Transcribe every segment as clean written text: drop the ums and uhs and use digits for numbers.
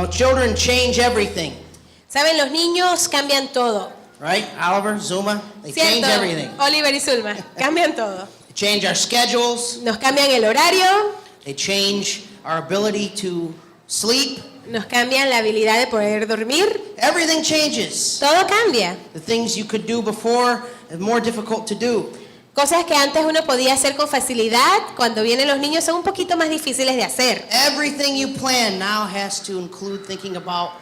know, children change everything. Saben, los niños cambian todo. Right? Oliver, Zuma, they change ¿Cierto? everything. Oliver y Zulma, cambian todo. They change our schedules. Nos cambian el horario, They change our ability to sleep. nos cambian la habilidad de poder dormir. Everything changes. Todo cambia. The things you could do before are more difficult to do. Cosas que antes uno podía hacer con facilidad, cuando vienen los niños son un poquito más difíciles de hacer. Everything you plan now has to include thinking about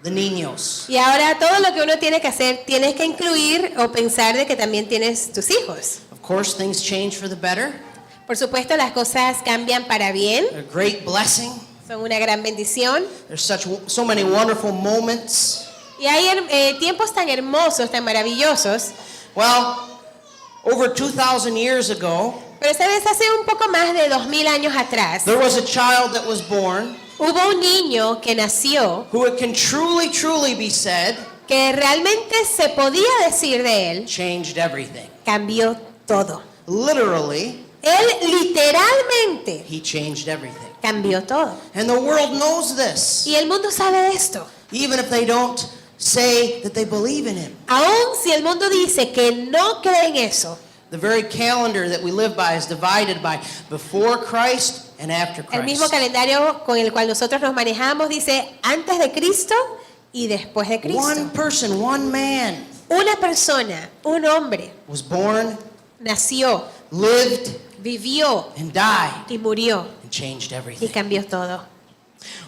the niños. Y ahora todo lo que uno tiene que hacer, tienes que incluir o pensar de que también tienes tus hijos. Of course, things change for the better. Por supuesto, las cosas cambian para bien, They're a great blessing. son una gran bendición. There's so many wonderful moments. Y hay tiempos tan hermosos, tan maravillosos. Well, over 2,000 years ago, Pero sabes, hace un poco más de 2000 años atrás, there was a child that was born hubo un niño que nació who it can truly be said que realmente se podía decir de él, changed everything. cambió todo. Literally, Él literalmente he changed everything. cambió todo. And the world knows this, Y el mundo sabe de esto. even if they don't say that they believe in him. Aún si el mundo dice que no cree en eso, The very calendar that we live by is divided by before Christ and after el mismo Christ. calendario con el cual nosotros nos manejamos dice antes de Cristo y después de Cristo. One person, one man Una persona, un hombre, was born, nació, lived, vivió and died y murió and changed y everything. cambió todo.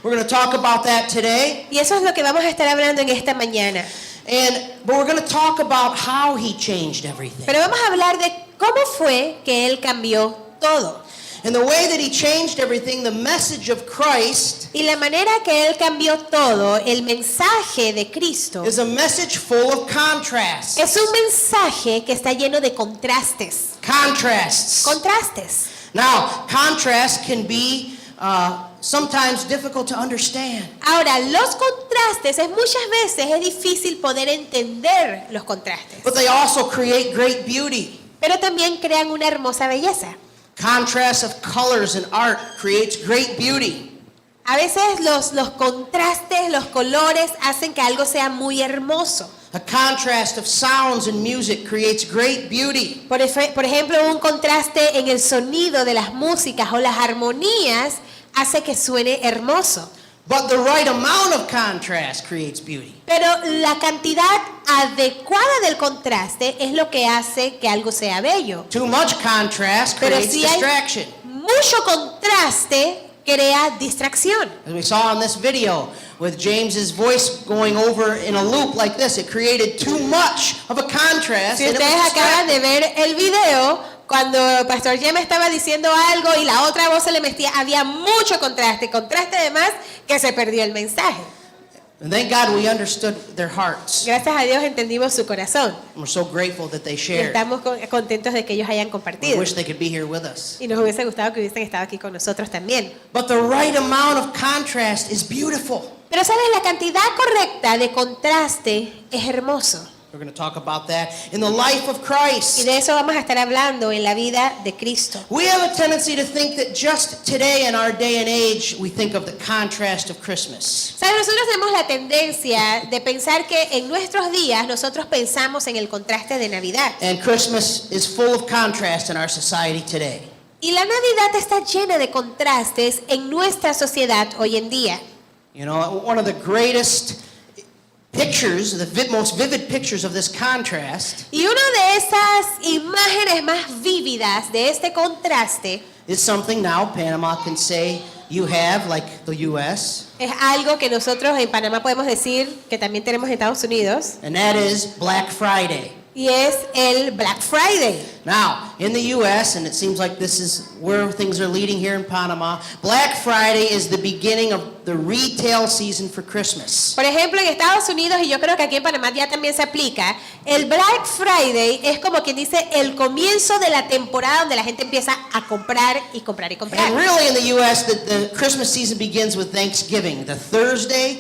We're going to talk about that today, Y eso es lo que vamos a estar hablando en esta mañana. but we're going to talk about how he changed everything. Pero vamos a hablar de cómo fue que él cambió todo. And the way that he changed everything, the message of Christ Y la manera que él cambió todo, el mensaje de Cristo, is a message full of contrasts. es un mensaje que está lleno de contrastes. Contrasts. Contrastes. Now, contrast can be sometimes difficult to understand. Ahora, los contrastes muchas veces es difícil poder entender los contrastes. But they also create great beauty. Pero también crean una hermosa belleza. Contrast of colors and art creates great beauty. A veces los contrastes, los colores hacen que algo sea muy hermoso. A contrast of sounds and music creates great beauty. Por ejemplo, un contraste en el sonido de las músicas o las armonías hace que suene hermoso. But the right amount of contrast creates beauty. Pero la cantidad adecuada del contraste es lo que hace que algo sea bello. Too much contrast Pero creates si hay distraction. mucho contraste, crea distracción. As we saw in this video with James's voice going over in a loop like this, it created too much of a contrast. Si and it ustedes was acaban de distracting. ver el video, cuando Pastor Jem estaba diciendo algo y la otra voz se le metía, había mucho contraste además que se perdió el mensaje. And thank God we understood their hearts. Gracias a Dios entendimos su corazón And we're so grateful that they y shared. estamos contentos de que ellos hayan We compartido. wish they could be here with us. Y nos hubiese gustado que hubiesen estado aquí con nosotros también. But the right amount of contrast is beautiful. Pero sabes, la cantidad correcta de contraste es hermoso. We're going to talk about that in the life of Christ. Y de eso vamos a estar hablando en la vida de Cristo. We have a tendency to think that just today in our day and age, we think of the contrast of Christmas. ¿Sabes? Nosotros tenemos la tendencia de pensar que en nuestros días nosotros pensamos en el contraste de Navidad. And Christmas is full of contrast in our society today. Y la Navidad está llena de contrastes en nuestra sociedad hoy en día. You know, one of the greatest pictures, the most vivid pictures of this contrast Y una de esas imágenes más vívidas de este contraste is something now Panama can say you have, like the U.S., es algo que nosotros en Panamá podemos decir que también tenemos en Estados Unidos, and that is Black Friday. y es el Black Friday. Now, in the U.S., and it seems like this is where things are leading here in Panama, Black Friday is the beginning of the retail season for Christmas. Por ejemplo, en Estados Unidos, y yo creo que aquí en Panamá ya también se aplica, el Black Friday es como quien dice el comienzo de la temporada donde la gente empieza a comprar y comprar y comprar. And really in the U.S., the Christmas season begins with Thanksgiving, the Thursday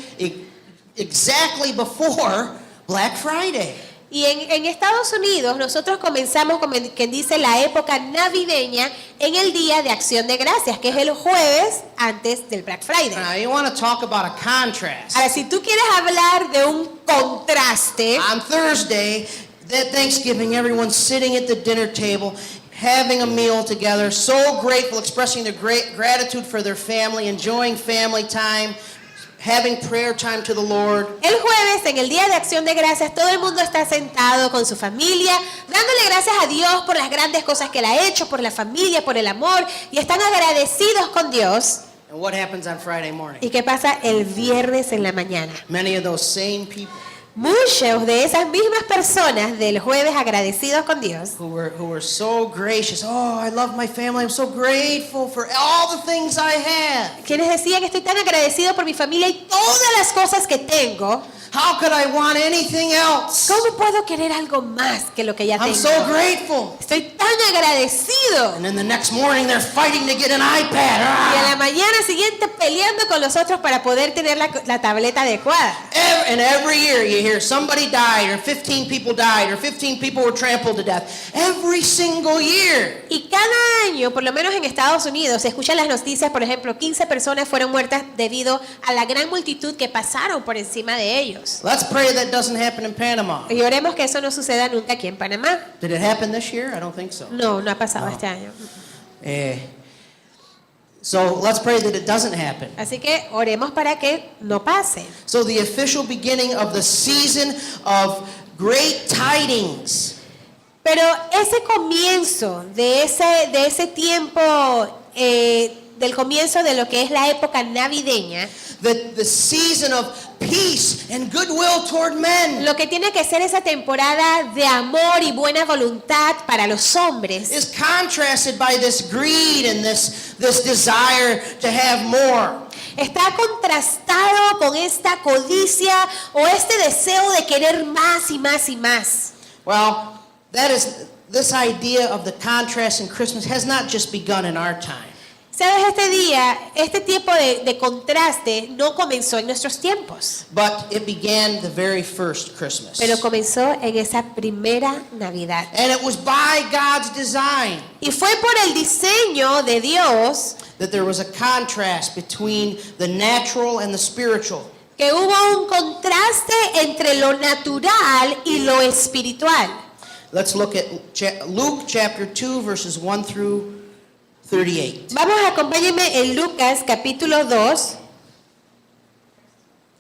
exactly before Black Friday. Y en Estados Unidos nosotros comenzamos, como quien dice, la época navideña en el Día de Acción de Gracias, que es el jueves antes del Black Friday. Now, you want to talk about a contrast. Ahora, si tú quieres hablar de un contraste, On Thursday, that Thanksgiving, everyone's sitting at the dinner table, having a meal together, so grateful, expressing their great gratitude for their family, enjoying family time, having prayer time to the Lord. el jueves, en el Día de Acción de Gracias, todo el mundo está sentado con su familia, dándole gracias a Dios por las grandes cosas que Él ha hecho, por la familia, por el amor, y están agradecidos con Dios. And what happens on Friday morning? ¿Y qué pasa el viernes en la mañana? Many of those same people Muchos de esas mismas personas del jueves agradecidos con Dios, who were so gracious. Oh, I love my family. I'm so grateful for all the things I have. quienes decían, estoy tan agradecido por mi familia y todas las cosas que tengo, How could I want anything else? ¿cómo puedo querer algo más que lo que ya I'm tengo? so grateful. Estoy tan agradecido. And then the next morning they're fighting to get an iPad. Y a la Ah! mañana siguiente peleando con los otros para poder tener la tableta adecuada. And every year you hear somebody died, or 15 people died, or 15 people were trampled to death. Every single year. Y cada año, por lo menos en Estados Unidos, se escuchan las noticias, por ejemplo, 15 personas fueron muertas debido a la gran multitud que pasaron por encima de ellos. Let's pray that doesn't happen in Panama. Y oremos que eso no suceda nunca aquí en Panamá. Did it happen this year? I don't think so. No, no ha pasado este año. So let's pray that it doesn't happen. Así que oremos para que no pase. So the official beginning of the season of great tidings. Pero ese comienzo de ese tiempo, del comienzo de lo que es la época navideña, The season of peace and goodwill toward men lo que tiene que ser esa temporada de amor y buena voluntad para los hombres, is contrasted by this greed and this desire to have more. está contrastado con esta codicia o este deseo de querer más y más y más. Well, this idea of the contrast in Christmas has not just begun in our time. ¿Sabes? Este tiempo de contraste no comenzó en nuestros tiempos, But it began the very first Christmas. pero comenzó en esa primera Navidad. And it was by God's design Y fue por el diseño de Dios that there was a contrast between the natural and the spiritual. que hubo un contraste entre lo natural y lo espiritual. Let's look at Luke chapter 2 verses 1 through 38. Vamos, acompáñenme en Lucas capítulo 2,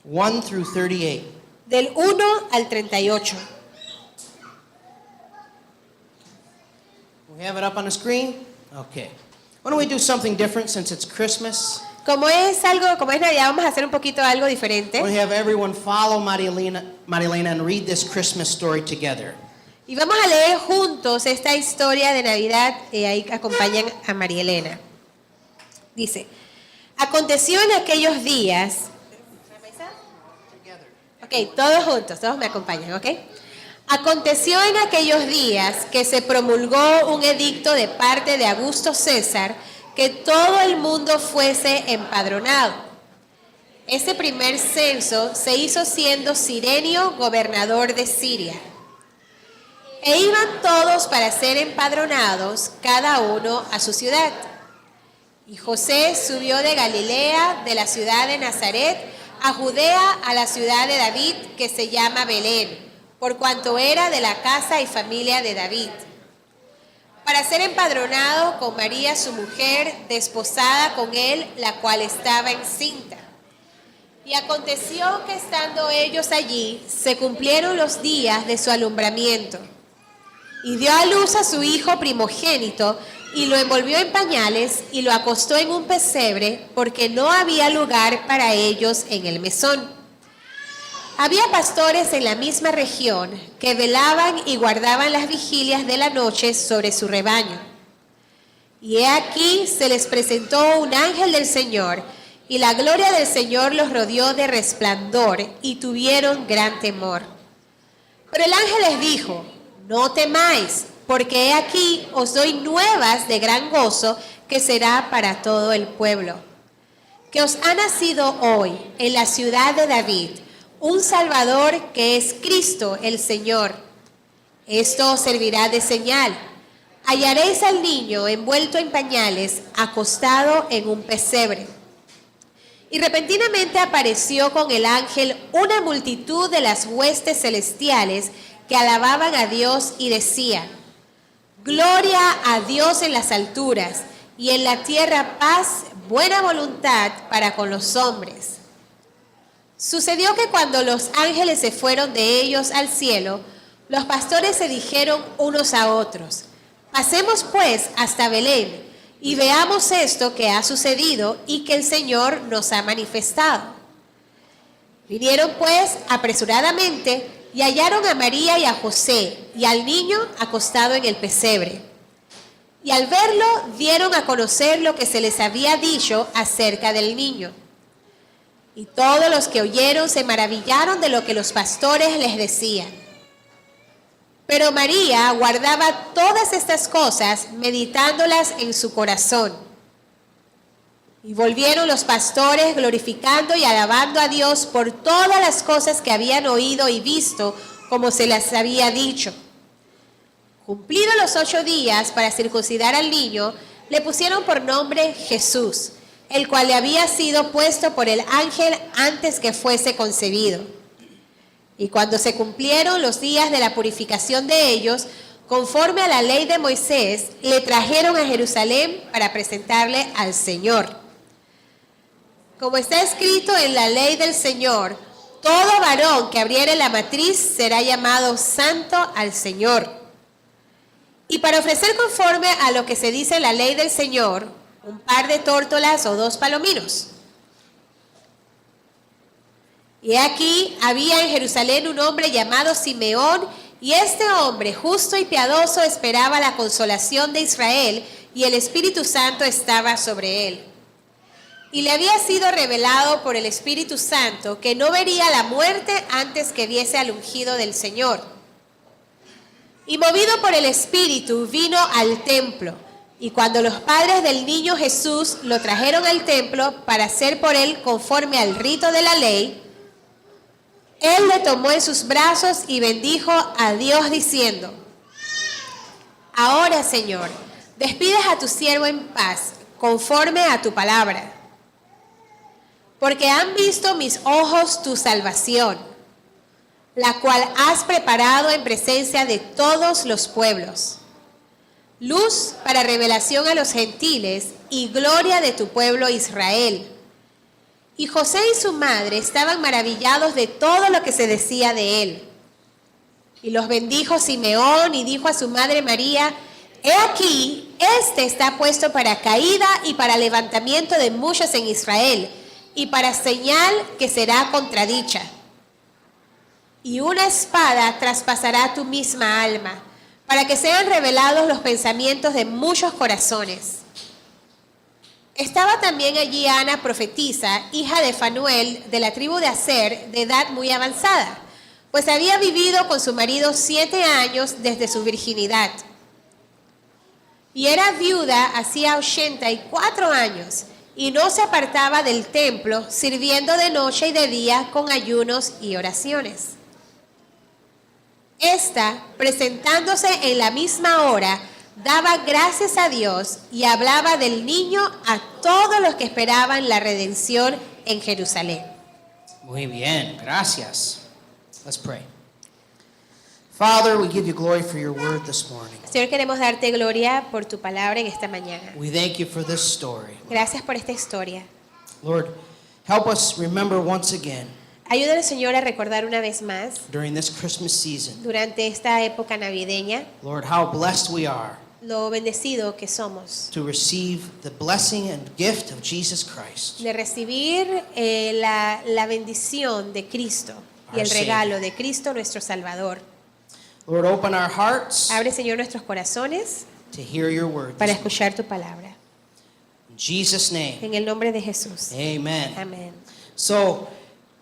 1 through 38. del 1 al 38. We have it up on the screen? Okay. Why don't we do something different since it's Christmas? Como es Navidad, vamos a hacer un poquito algo diferente. We'll have everyone follow Marilena and read this Christmas story together. Y vamos a leer juntos esta historia de Navidad y ahí acompañan a María Elena. Dice, aconteció en aquellos días... Ok, todos juntos, todos me acompañan, ¿ok? Aconteció en aquellos días que se promulgó un edicto de parte de Augusto César que todo el mundo fuese empadronado. Ese primer censo se hizo siendo Cirenio gobernador de Siria. E iban todos para ser empadronados, cada uno a su ciudad. Y José subió de Galilea, de la ciudad de Nazaret, a Judea, a la ciudad de David, que se llama Belén, por cuanto era de la casa y familia de David, para ser empadronado con María su mujer, desposada con él, la cual estaba encinta. Y aconteció que estando ellos allí, se cumplieron los días de su alumbramiento. Y dio a luz a su hijo primogénito, y lo envolvió en pañales, y lo acostó en un pesebre, porque no había lugar para ellos en el mesón. Había pastores en la misma región, que velaban y guardaban las vigilias de la noche sobre su rebaño. Y he aquí se les presentó un ángel del Señor, y la gloria del Señor los rodeó de resplandor, y tuvieron gran temor. Pero el ángel les dijo, no temáis, porque he aquí os doy nuevas de gran gozo que será para todo el pueblo. Que os ha nacido hoy en la ciudad de David un Salvador que es Cristo el Señor. Esto os servirá de señal. Hallaréis al niño envuelto en pañales, acostado en un pesebre. Y repentinamente apareció con el ángel una multitud de las huestes celestiales que alababan a Dios y decían: Gloria a Dios en las alturas, y en la tierra paz, buena voluntad para con los hombres. Sucedió que cuando los ángeles se fueron de ellos al cielo, los pastores se dijeron unos a otros: Pasemos pues hasta Belén y veamos esto que ha sucedido y que el Señor nos ha manifestado. Vinieron pues apresuradamente y hallaron a María y a José y al niño acostado en el pesebre. Y al verlo dieron a conocer lo que se les había dicho acerca del niño. Y todos los que oyeron se maravillaron de lo que los pastores les decían. Pero María guardaba todas estas cosas, meditándolas en su corazón. Y volvieron los pastores glorificando y alabando a Dios por todas las cosas que habían oído y visto, como se les había dicho. Cumplidos los 8 días para circuncidar al niño, le pusieron por nombre Jesús, el cual le había sido puesto por el ángel antes que fuese concebido. Y cuando se cumplieron los días de la purificación de ellos, conforme a la ley de Moisés, le trajeron a Jerusalén para presentarle al Señor. Como está escrito en la ley del Señor, todo varón que abriere la matriz será llamado santo al Señor. Y para ofrecer conforme a lo que se dice en la ley del Señor, un par de tórtolas o 2 palominos. Y aquí había en Jerusalén un hombre llamado Simeón, y este hombre, justo y piadoso, esperaba la consolación de Israel, y el Espíritu Santo estaba sobre él. Y le había sido revelado por el Espíritu Santo que no vería la muerte antes que viese al ungido del Señor. Y movido por el Espíritu vino al templo. Y cuando los padres del niño Jesús lo trajeron al templo para hacer por él conforme al rito de la ley, él le tomó en sus brazos y bendijo a Dios diciendo: Ahora, Señor, despides a tu siervo en paz, conforme a tu palabra. Porque han visto mis ojos tu salvación, la cual has preparado en presencia de todos los pueblos, luz para revelación a los gentiles y gloria de tu pueblo Israel. Y José y su madre estaban maravillados de todo lo que se decía de él. Y los bendijo Simeón y dijo a su madre María: He aquí, este está puesto para caída y para levantamiento de muchos en Israel, y para señal que será contradicha. Y una espada traspasará tu misma alma, para que sean revelados los pensamientos de muchos corazones. Estaba también allí Ana, profetisa, hija de Fanuel, de la tribu de Aser, de edad muy avanzada, pues había vivido con su marido 7 años desde su virginidad. Y era viuda hacía 84 años, y no se apartaba del templo, sirviendo de noche y de día con ayunos y oraciones. Esta, presentándose en la misma hora, daba gracias a Dios y hablaba del niño a todos los que esperaban la redención en Jerusalén. Muy bien, gracias. Let's pray. Father, we give you glory for your word this morning. Señor, queremos darte gloria por tu palabra en esta mañana. We thank you for this story. Gracias por esta historia. Lord, help us remember once again Ayúdanos, Señor, a recordar una vez más during this Christmas season, durante esta época navideña Lord, how blessed we are lo bendecido que somos to receive the blessing and gift of Jesus Christ. de recibir la bendición de Cristo y el regalo de Cristo nuestro Salvador. Lord, open our hearts Abre, Señor, nuestros corazones to hear your word. para escuchar tu palabra. In Jesus' name, En el nombre de Jesús. amen. Amén. So,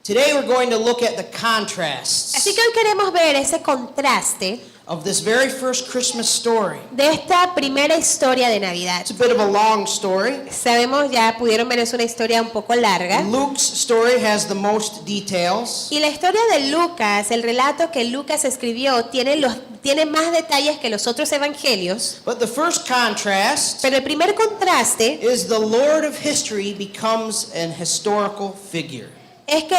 Today we're going to look at the contrasts Así que hoy queremos ver ese contraste of this very first Christmas story. de esta primera historia de Navidad. It's a bit of a long story. Sabemos, ya pudieron ver, es una historia un poco larga. Luke's story has the most details. Y la historia de Lucas, el relato que Lucas escribió, tiene más detalles que los otros evangelios. But the first contrast Pero el primer contraste is the Lord of history becomes an historical figure. es que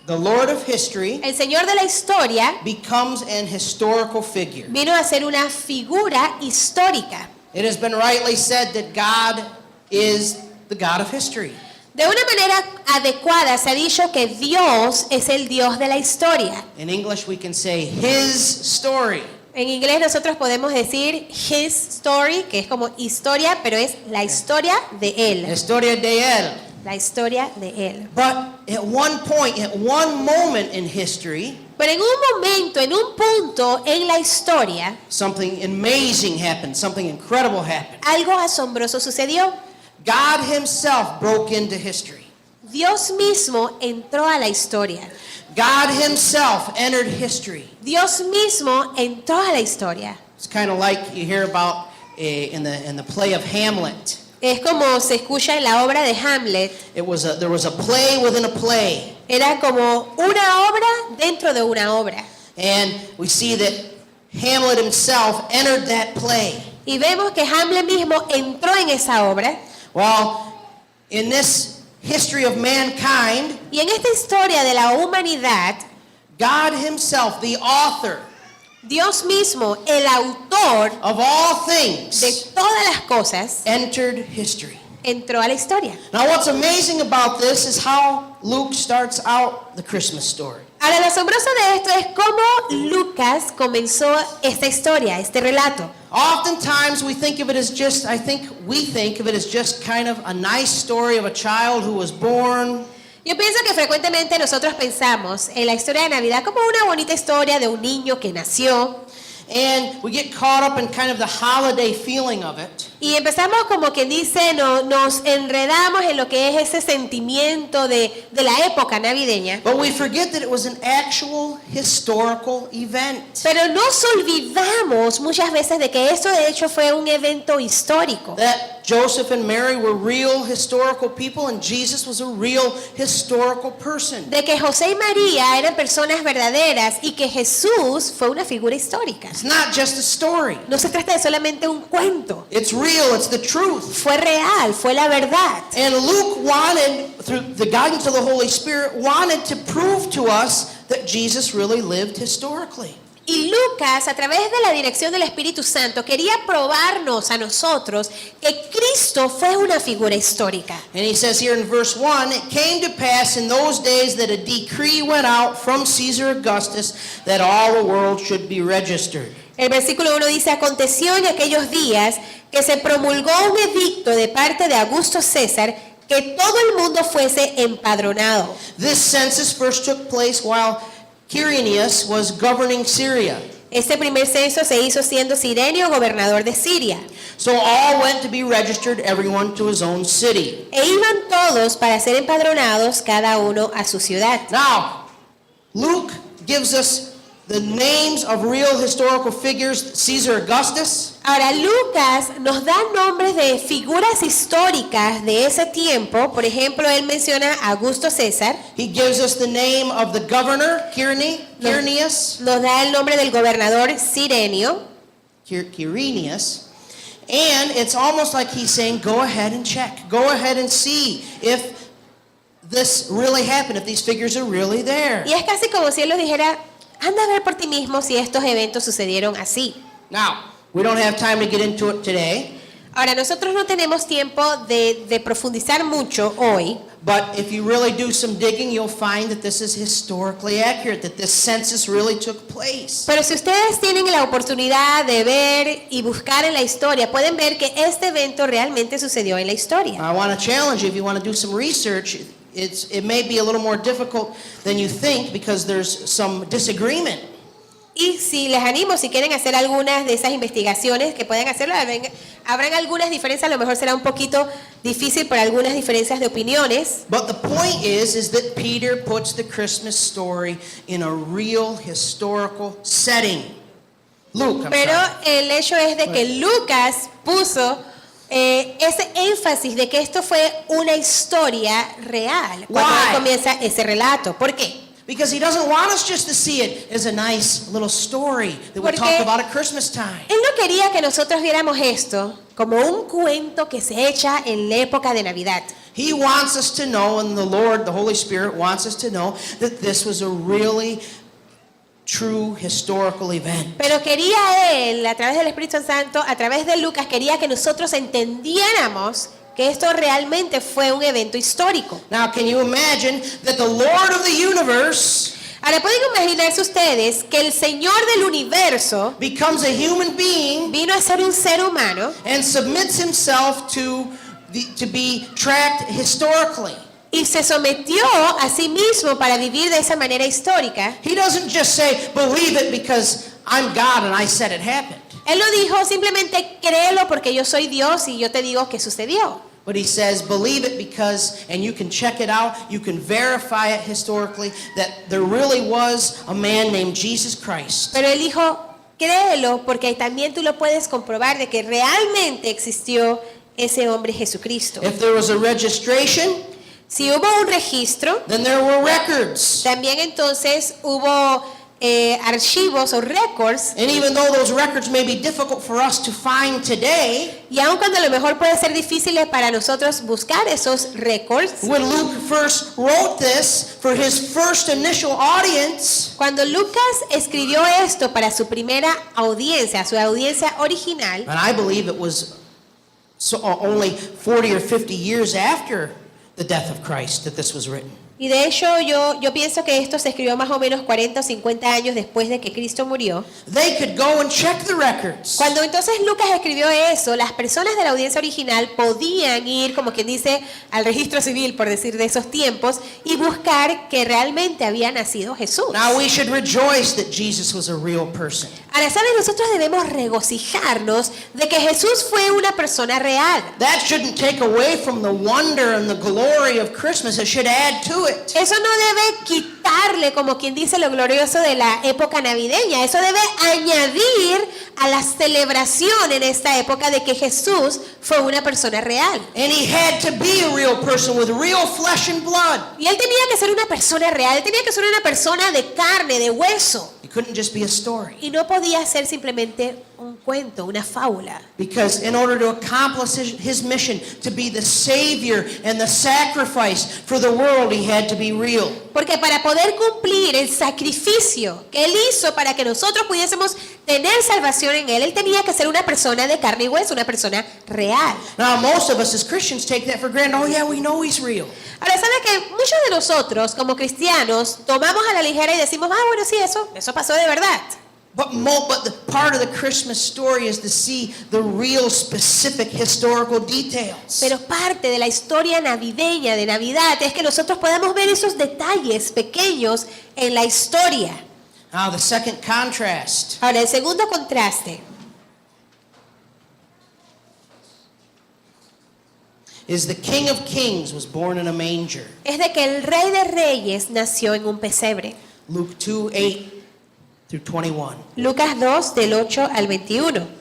The Lord of history el Señor de la historia becomes an historical figure. vino a ser una figura histórica. It has been rightly said that God is the God of history. De una manera adecuada se ha dicho que Dios es el Dios de la historia. In English we can say His story. En inglés nosotros podemos decir his story, que es como historia, pero es la historia de La él. historia de él. La historia de él. But at one point, at one moment in history, Pero en un momento, en un punto en la historia, something amazing happened, something incredible happened. algo asombroso sucedió. God Himself broke into history. Dios mismo entró a la historia. God Himself entered history. Dios mismo entró a la historia. It's kind of like you hear about in the play of Hamlet. Es como se escucha en la obra de Hamlet. There was a play within a play, Era como una obra dentro de una obra. and we see that Hamlet himself entered that play. Y vemos que Hamlet mismo entró en esa obra. Well, in this history of mankind, Y en esta historia de la humanidad, God Himself, the author Dios mismo, el autor of all de things, todas las cosas, entered history. entró a la historia. Now, what's amazing about this is how Luke starts out the Christmas story. Ahora, lo asombroso de esto es cómo Lucas comenzó esta historia, este relato. Oftentimes we think of it as just, we think of it as just kind of a nice story of a child who was born. Yo pienso que frecuentemente nosotros pensamos en la historia de Navidad como una bonita historia de un niño que nació. And we get caught up in kind of the holiday feeling of it. Y empezamos como quien dice, nos enredamos en lo que es ese sentimiento de la época navideña. But we forget that it was an actual historical event. Pero nos olvidamos muchas veces de que esto de hecho fue un evento histórico. That Joseph and Mary were real historical people and Jesus was a real historical person. De que José y María eran personas verdaderas y que Jesús fue una figura histórica. It's not just a story. No se trata de solamente un cuento. It's real, it's the truth. Fue real, fue la verdad. And Luke wanted, through the guidance of the Holy Spirit, wanted to prove to us that Jesus really lived historically. Y Lucas, a través de la dirección del Espíritu Santo, quería probarnos a nosotros que Cristo fue una figura histórica. And he says here in verse 1, it came to pass in those days that a decree went out from Caesar Augustus that all the world should be registered. El versículo 1 dice, aconteció en aquellos días que se promulgó un edicto de parte de Augusto César que todo el mundo fuese empadronado. This census first took place while Quirinius was governing Syria. Este primer censo se hizo siendo Cirenio gobernador de Siria. So all went to be registered, everyone to his own city. E iban todos para ser empadronados, cada uno a su ciudad. Now, Luke gives us the names of real historical figures, Caesar Augustus, Ahora, Lucas nos da nombres de figuras históricas de ese tiempo. Por ejemplo, él menciona a Augusto César. he gives us the name of the governor, Quirinius, Nos da el nombre del gobernador Cirenio. Quirinius, and it's almost like he's saying, go ahead and check, go ahead and see if this really happened, if these figures are really there. Y es casi como si él nos dijera, anda a ver por ti mismo si estos eventos sucedieron así. Now, we don't have time to get into it today, Ahora, nosotros no tenemos tiempo de profundizar mucho hoy, but if you really do some digging, you'll find that this is historically accurate, that this census really took place. pero si ustedes tienen la oportunidad de ver y buscar en la historia, pueden ver que este evento realmente sucedió en la historia. I want to challenge you, if you want to do some research, it may be a little more difficult than you think because there's some disagreement. Y si les animo, si quieren hacer algunas de esas investigaciones que pueden hacerlo, habrán algunas diferencias, a lo mejor será un poquito difícil por algunas diferencias de opiniones. But the point is that Peter puts the Christmas story in a real historical setting. Luke, I'm Pero sorry. el hecho es de que Lucas puso ese énfasis de que esto fue una historia real cuando Why? él comienza ese relato. ¿Por qué? Because he doesn't want us just to see it as a nice little story that we Porque talk about at Christmas time. Él no quería que nosotros viéramos esto como un cuento que se echa en la época de Navidad. He wants us to know, and the Lord, the Holy Spirit, wants us to know that this was a really true historical event. Pero quería Él, a través del Espíritu Santo, a través de Lucas, quería que nosotros entendiéramos que esto realmente fue un evento histórico. Now, can you imagine that the Lord of the universe Ahora, ¿pueden imaginarse ustedes que el Señor del universo becomes a human being vino a ser un ser humano and submits himself to be tracked historically? y se sometió a sí mismo para vivir de esa manera histórica? He doesn't just say, believe it because I'm God and I said it happened. Él no dijo simplemente créelo porque yo soy Dios y yo te digo que sucedió. But he says, believe it because, and you can check it out, you can verify it historically, that there really was a man named Jesus Christ. Pero él dijo, créelo porque también tú lo puedes comprobar de que realmente existió ese hombre Jesucristo. If there was a registration, Si hubo un registro, then there were records. también entonces hubo archivos o records, And even though those records may be difficult for us to find today, y aun cuando a lo mejor puede ser difícil para nosotros buscar esos records, when Luke first wrote this for his first initial audience, cuando Lucas escribió esto para su primera audiencia, su audiencia original, and I believe it was only 40 or 50 years after the death of Christ that this was written. y de hecho yo pienso que esto se escribió más o menos 40 o 50 años después de que Cristo murió. They could go and check the records. Cuando entonces Lucas escribió eso, las personas de la audiencia original podían ir, como quien dice, al registro civil, por decir, de esos tiempos, y buscar que realmente había nacido Jesús. Now we should rejoice that Jesus was a real person. Ahora, ¿saben? Nosotros debemos regocijarnos de que Jesús fue una persona real. That shouldn't take away from the wonder and the glory of Christmas. It should add to it. Eso no debe quitarle, como quien dice, lo glorioso de la época navideña. Eso debe añadir a la celebración en esta época de que Jesús fue una persona real. And he had to be a real person with real flesh and blood. Y él tenía que ser una persona real, él tenía que ser una persona de carne, de hueso. It couldn't just be a story. Y no podía ser simplemente un cuento, una fábula. Because in order to accomplish his mission to be the savior and the sacrifice for the world, he had to be real. Porque para poder cumplir el sacrificio que él hizo para que nosotros pudiésemos tener salvación en él tenía que ser una persona de carne y hueso, una persona real. Now, most of us as Christians take that for granted. Oh, yeah, we know he's real. Ahora, ¿sabe que muchos de nosotros como cristianos tomamos a la ligera y decimos, bueno, sí, eso pasó de verdad? But the part of the Christmas story is to see the real specific historical details. Pero parte de la historia navideña, de Navidad, es que nosotros podamos ver esos detalles pequeños en la historia. Now, the second contrast Ahora, el segundo contraste is the King of Kings was born in a manger. es de que el Rey de Reyes nació en un pesebre. Luke 2:8 through 21. Lucas 2, del 8 al 21.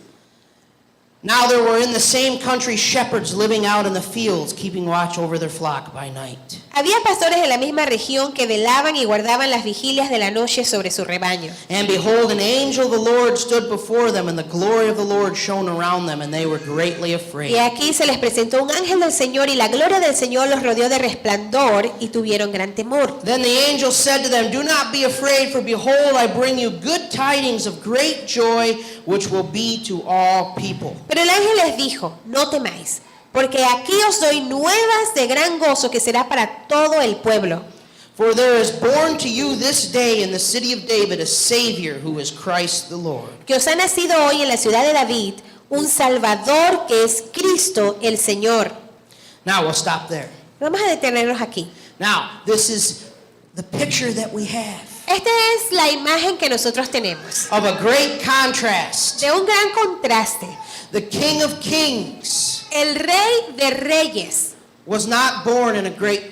Now there were in the same country shepherds living out in the fields, keeping watch over their flock by night. Había pastores de la misma región que velaban y guardaban las vigilias de la noche sobre su rebaño. And behold, an angel of the Lord stood before them, and the glory of the Lord shone around them, and they were greatly afraid. Y aquí se les presentó un ángel del Señor y la gloria del Señor los rodeó de resplandor y tuvieron gran temor. Then the angel said to them, "Do not be afraid, for behold, I bring you good tidings of great joy, which will be to all people. Pero el ángel les dijo, no temáis, porque aquí os doy nuevas de gran gozo que será para todo el pueblo. For there is born to you this day in the city of David a Savior, who is Christ the Lord." Que os ha nacido hoy en la ciudad de David un Salvador que es Cristo el Señor. Now we'll stop there. Vamos a detenernos aquí. Now, this is the picture that we have Esta es la imagen que nosotros tenemos, of a great contrast. de un gran contraste. The King of Kings El Rey de Reyes. was not born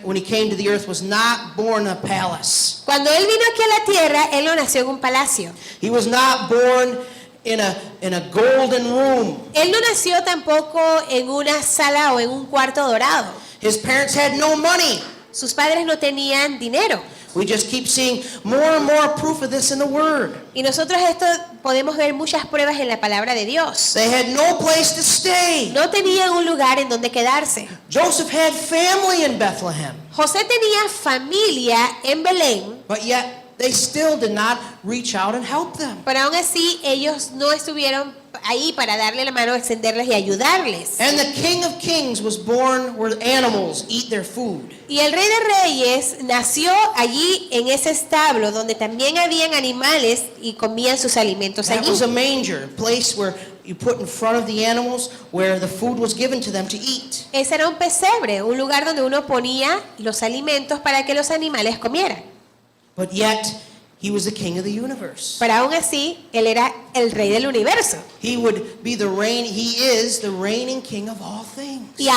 when he came to the earth, was not born in a palace. Cuando él vino aquí a la tierra, él no nació en un palacio. He was not born in a golden room. Él no nació tampoco en una sala o en un cuarto dorado. His parents had no money. Sus padres no tenían dinero. We just keep seeing more and more proof of this in the Word. Y nosotros esto podemos ver muchas pruebas en la palabra de Dios. They had no place to stay. No tenían un lugar en donde quedarse. Joseph had family in Bethlehem, José tenía familia en Belén, but yet they still did not reach out and help them. pero aún así ellos no estuvieron ahí para darle la mano, extenderles y ayudarles. And the King of Kings was born where animals eat their food. Y el Rey de Reyes nació allí en ese establo donde también habían animales y comían sus alimentos That allí. was a manger, a place where you put in front of the animals where the food was given to them to eat. Ese era un pesebre, un lugar donde uno ponía los alimentos para que los animales comieran. But yet, he was the king of the universe. Pero aún así, él era el rey del universo. He is the reigning king of all things. Y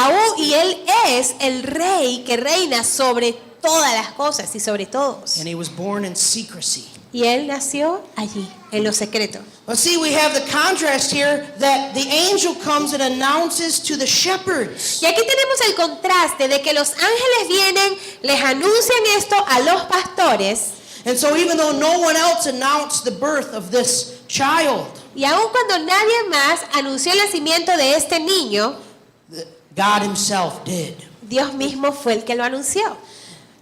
él es el rey que reina sobre todas las cosas y sobre todos. And he was born in secrecy. Y él nació allí, en lo secreto. But see, we have the contrast here that the angel comes and announces to the shepherds. Y aquí tenemos el contraste de que los ángeles vienen, les anuncian esto a los pastores. And so even though no one else announced the birth of this child, Y aun cuando nadie más anunció el nacimiento de este niño, God himself did. Dios mismo fue el que lo anunció.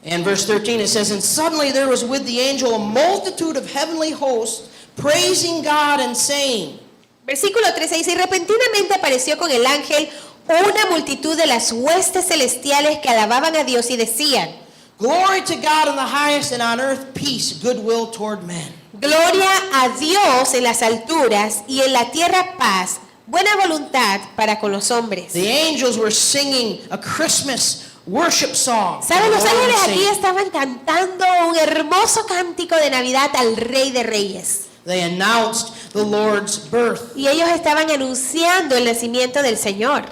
And verse 13 it says, "And suddenly there was with the angel a multitude of heavenly hosts, praising God and saying." Versículo 13 dice, y repentinamente apareció con el ángel una multitud de las huestes celestiales que alababan a Dios y decían, "Glory to God in the highest, and on earth peace, goodwill toward men." gloria a Dios en las alturas y en la tierra paz, buena voluntad para con los hombres. The angels were singing a Christmas worship song. to ¿Saben? the Los Lord and ángeles aquí Savior. estaban cantando un hermoso cántico de Navidad al Rey de Reyes. They announced the Lord's birth. Y ellos estaban anunciando el nacimiento del Señor.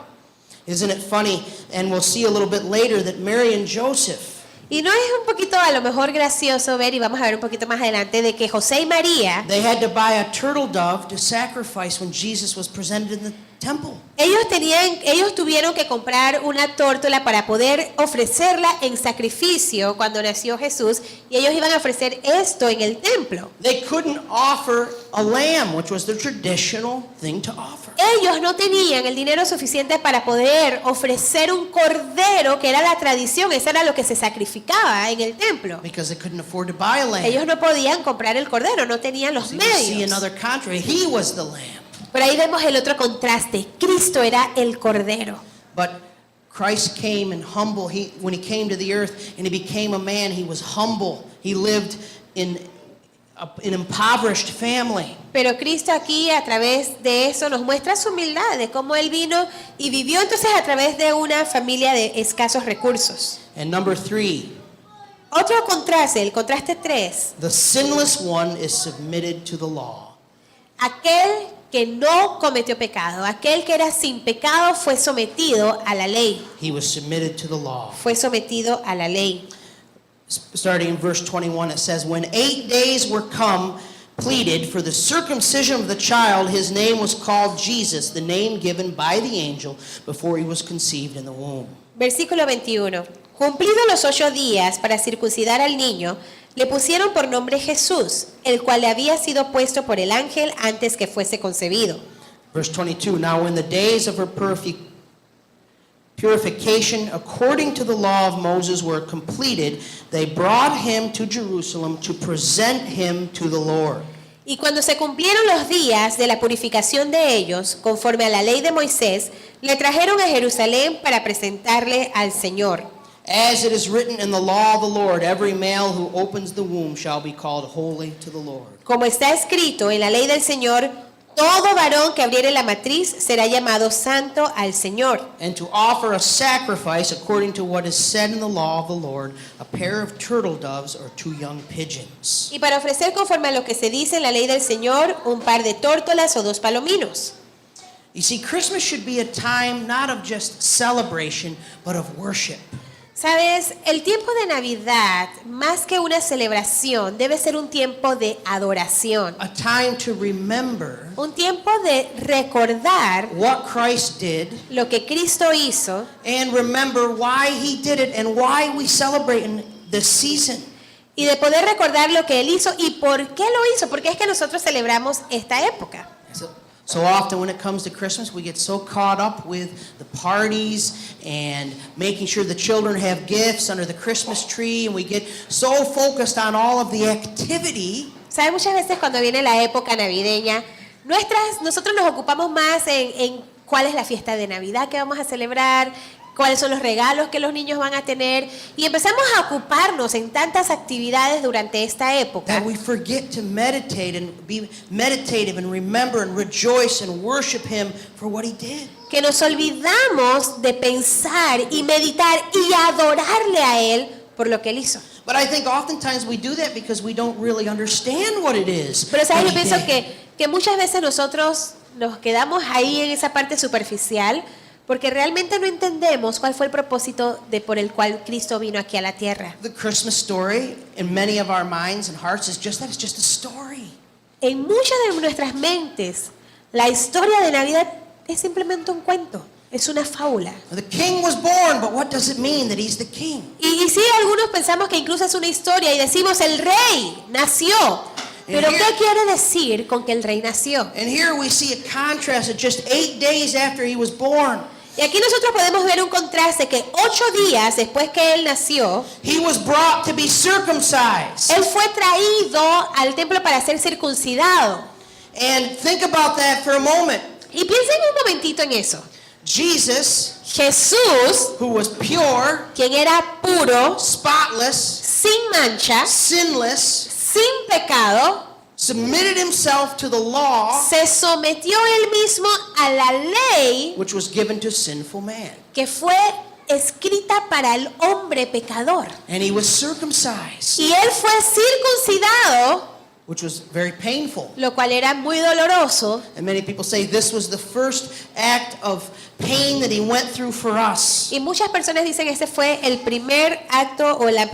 Isn't it funny? And we'll see a little bit later that Mary and Joseph, Y no es un poquito a lo mejor gracioso ver, y vamos a ver un poquito más adelante, de que José y María, they had to buy a turtle dove to sacrifice when Jesus was presented in the temple. ellos tuvieron que comprar una tórtola para poder ofrecerla en sacrificio cuando nació Jesús, y ellos iban a ofrecer esto en el templo. They couldn't offer a lamb, which was the traditional thing to offer. Ellos no tenían el dinero suficiente para poder ofrecer un cordero, que era la tradición, eso era lo que se sacrificaba en el templo. Because they couldn't afford to buy a lamb. Ellos no podían comprar el cordero, no tenían los So you see medios. another contrary. He was the lamb. Pero ahí vemos el otro contraste. Cristo era el cordero. But Christ came and when he came to the earth and he became a man, he was humble. He lived in an impoverished family. Pero Cristo aquí a través de eso nos muestra su humildad, de cómo Él vino y vivió entonces a través de una familia de escasos recursos. And number 3, Otro contraste, el contraste 3. the sinless one is submitted to the law. Aquel que no cometió pecado, aquel que era sin pecado fue sometido a la ley. He was submitted to the law. Fue sometido a la ley. Starting in verse 21, it says, "When 8 days were completed for the circumcision of the child, his name was called Jesus, the name given by the angel before he was conceived in the womb." Versículo 21. Cumplidos los 8 días para circuncidar al niño, le pusieron por nombre Jesús, el cual le había sido puesto por el ángel antes que fuese concebido. Verse 22, "Now when the days of her purification according to the law of Moses were completed, they brought him to Jerusalem to present him to the Lord." Y cuando se cumplieron los días de la purificación de ellos, conforme a la ley de Moisés, le trajeron a Jerusalén para presentarle al Señor. As it is written in the law of the Lord, every male who opens the womb shall be called holy to the Lord. Como está escrito en la ley del Señor, todo varón que abriere la matriz será llamado santo al Señor. And to offer a sacrifice according to what is said in the law of the Lord, a pair of turtle doves or 2 young pigeons. Y para ofrecer conforme a lo que se dice en la ley del Señor, un par de tórtolas o 2 palominos. You see, Christmas should be a time not of just celebration, but of worship. Sabes, el tiempo de Navidad, más que una celebración, debe ser un tiempo de adoración. A time to remember Un tiempo de recordar what Christ did lo que Cristo hizo and remember why he did it and why we celebrate in this season. y de poder recordar lo que Él hizo y por qué lo hizo, porque es que nosotros celebramos esta época. So often when it comes to Christmas, we get so caught up with the parties and making sure the children have gifts under the Christmas tree, and we get so focused on all of the activity ¿Sabes? Muchas veces cuando viene la época navideña, nosotros nos ocupamos más en cuál es la fiesta de Navidad que vamos a celebrar, cuáles son los regalos que los niños van a tener, y empezamos a ocuparnos en tantas actividades durante esta época that we forget to meditate and be meditative and remember and rejoice and worship him for what he did. que nos olvidamos de pensar y meditar y adorarle a Él por lo que Él hizo. But I think oftentimes we do that because we don't really understand what it is. Pero ¿sabes? that Yo he pienso did. que muchas veces nosotros nos quedamos ahí en esa parte superficial porque realmente no entendemos cuál fue el propósito por el cual Cristo vino aquí a la tierra. The Christmas story in many of our minds and hearts is just that, it's just a story. En muchas de nuestras mentes, la historia de Navidad es simplemente un cuento, es una fábula. The king was born, but what does it mean that he's the king? Y sí, algunos pensamos que incluso es una historia y decimos el rey nació. Pero ¿qué quiere decir con que el rey nació? And here we see a contrast of just 8 days after he was born. Y aquí nosotros podemos ver un contraste que 8 días después que él nació, He was brought to be circumcised. él fue traído al templo para ser circuncidado. And think about that for a moment. Y piensen un momentito en eso. Jesus, Jesús, who was pure, quien era puro, spotless, sin mancha, sinless, sin pecado, submitted himself to the law se sometió él mismo a la ley which was given to sinful man. que fue escrita para el hombre pecador. And he was circumcised, Y él fue circuncidado, which was very painful. lo cual era muy doloroso. And many people say this was the first act of pain that he went through for us. Y muchas personas dicen ese fue el primer acto o el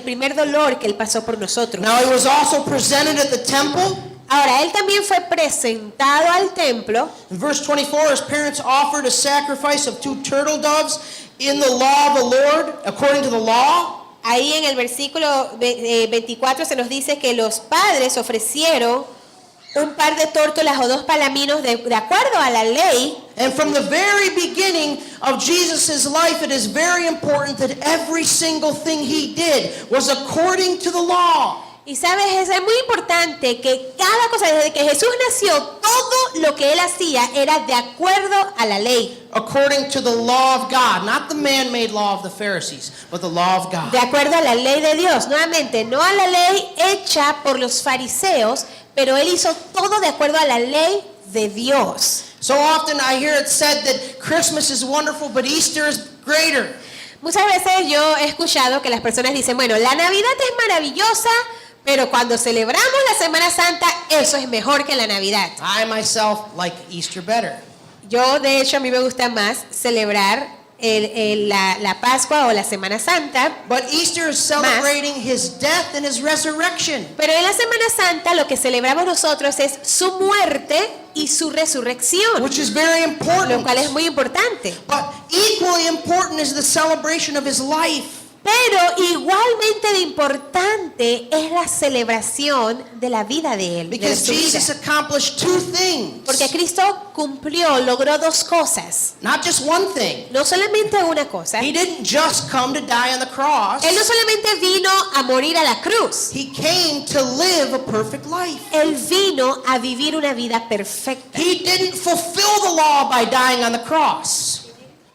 primer dolor que él pasó por nosotros. Now he was also presented at the temple. Ahora, él también fue presentado al templo. In verse 24, his parents offered a sacrifice of 2 turtle doves in the law of the Lord, according to the law. Ahí en el versículo 24 se nos dice que los padres ofrecieron un par de tórtolas o 2 palaminos de acuerdo a la ley. And from the very beginning of Jesus' life, it is very important that every single thing he did was according to the law. Y sabes, es muy importante que cada cosa, desde que Jesús nació, todo lo que él hacía era de acuerdo a la ley. According to the law of God, not the man-made law of the Pharisees, but the law of God. De acuerdo a la ley de Dios. Nuevamente, no a la ley hecha por los fariseos, pero él hizo todo de acuerdo a la ley de Dios. So often I hear it said that Christmas is wonderful, but Easter is greater. Muchas veces yo he escuchado que las personas dicen, bueno, la Navidad es maravillosa, pero cuando celebramos la Semana Santa, eso es mejor que la Navidad. I myself like Easter better. Yo, de hecho, a mí me gusta más celebrar la Pascua o la Semana Santa. But Easter is celebrating his death and his resurrection. Pero en la Semana Santa lo que celebramos nosotros es su muerte y su resurrección, Which is very lo important. cual es muy importante. But equally important is the celebration of his life. Pero igualmente de importante es la celebración de la vida de él, de Because su vida. Jesus accomplished 2 things. Porque Cristo logró 2 cosas. Not just one thing. No solamente una cosa. He didn't just come to die on the cross. Él no solamente vino a morir a la cruz. He came to live a perfect life. Él vino a vivir una vida perfecta. He didn't fulfill the law by dying on the cross.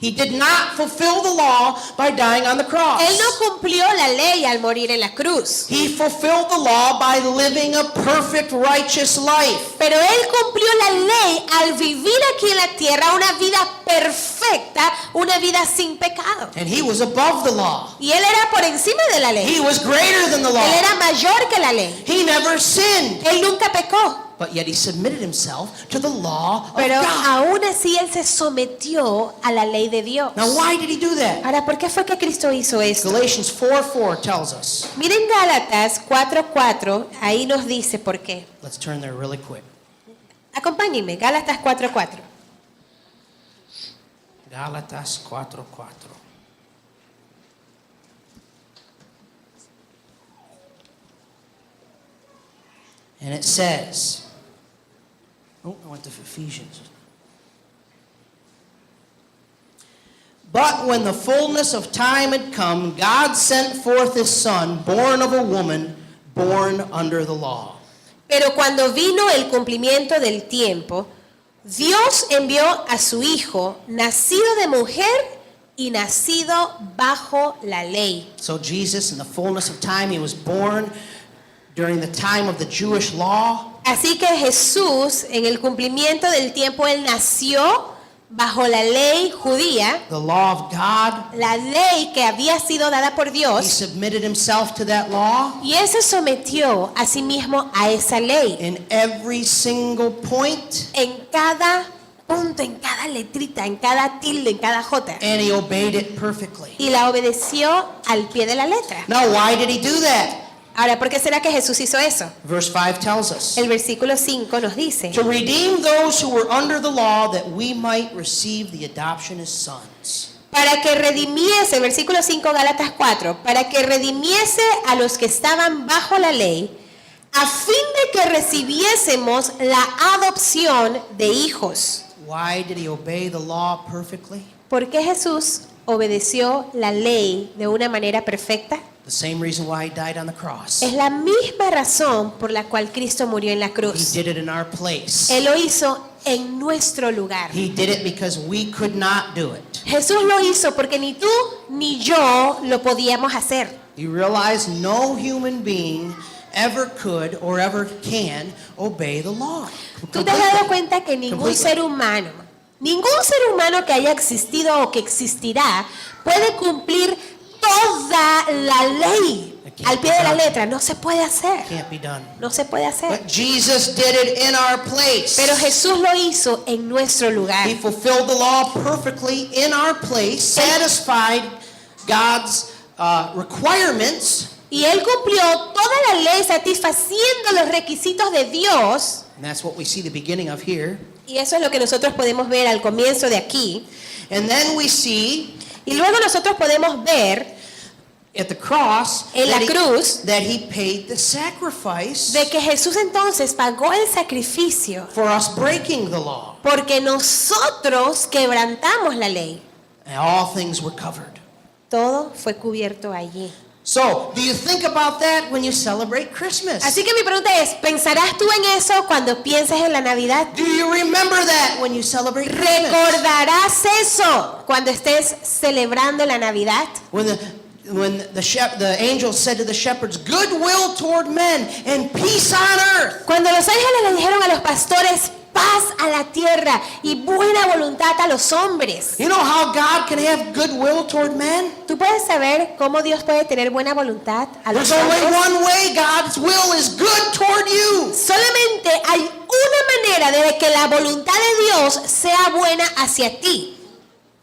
He did not fulfill the law by dying on the cross. Él no cumplió la ley al morir en la cruz. He fulfilled the law by living a perfect, righteous life. Pero él cumplió la ley al vivir aquí en la tierra una vida perfecta, una vida sin pecado. And he was above the law. Y él era por encima de la ley. He was greater than the Él law. era mayor que la ley. He never sinned. Él nunca pecó. but yet he submitted himself to the law of Pero God. aún así él se sometió a la ley de Dios. Now, why did he do that? Ahora, ¿por qué fue que Cristo hizo esto? Galatians 4:4 tells us. Miren Gálatas 4:4, ahí nos dice por qué. Let's turn there really quick. Acompáñenme, Gálatas 4:4. Gálatas 4:4. And it says, oh, I went to Ephesians. But when the fullness of time had come, God sent forth his Son, born of a woman, born under the law. Pero cuando vino el cumplimiento del tiempo, Dios envió a su Hijo, nacido de mujer y nacido bajo la ley. So Jesus, in the fullness of time, he was born during the time of the Jewish law. Así que Jesús, en el cumplimiento del tiempo, él nació bajo la ley judía, The law of God. la ley que había sido dada por He Dios, submitted himself to that law y él se sometió a sí mismo a esa ley. in every single point, En cada punto, en cada letrita, en cada tilde, en cada jota. and he obeyed it perfectly. Y la obedeció al pie de la letra. Now, why did he do that? Ahora, ¿por qué será que Jesús hizo eso? Verse 5 tells us. El versículo 5 nos dice, To redeem those who were under the law, that we might receive the adoption as sons. para que redimiese, versículo 5 Gálatas 4, para que redimiese a los que estaban bajo la ley, a fin de que recibiésemos la adopción de hijos. Why did he obey the law perfectly? ¿Por qué Jesús obedeció la ley de una manera perfecta? The same reason why he died on the cross. Es la misma razón por la cual Cristo murió en la He cruz. did it in our place. Él lo hizo en nuestro lugar. He did it because we could not do it. Jesús lo hizo porque ni tú ni yo lo podíamos hacer. You realize no human being ever could or ever can obey the law. ¿Tú te has dado cuenta que ningún ser humano que haya existido o que existirá puede cumplir toda la ley al pie de la letra? No se puede hacer. Can't be done. No se puede hacer. But Jesus did it in our place. Pero Jesús lo hizo en nuestro lugar. He fulfilled the law perfectly in our place, satisfied God's requirements, Y Él cumplió toda la ley satisfaciendo los requisitos de Dios. and that's what we see the beginning of here. Y eso es lo que nosotros podemos ver al comienzo de aquí. And then we see Y luego nosotros podemos ver at the cross En la cruz, that he paid the sacrifice de que Jesús entonces pagó el sacrificio for us breaking the law. porque nosotros quebrantamos la ley. And all things were covered. Todo fue cubierto allí. So, do you think about that when you celebrate Christmas? Así que mi pregunta es, ¿pensarás tú en eso cuando pienses en la Navidad? Do you remember that when you celebrate Christmas? ¿Recordarás eso cuando estés celebrando la Navidad? When the angel said to the shepherds, goodwill toward men and peace on earth. Cuando los ángeles le dijeron a los pastores, paz a la tierra y buena voluntad a los hombres. You know how God can have goodwill toward men? ¿Tú puedes saber cómo Dios puede tener buena voluntad a los There's only hombres? one way God's will is good toward you. Solamente hay una manera de que la voluntad de Dios sea buena hacia ti.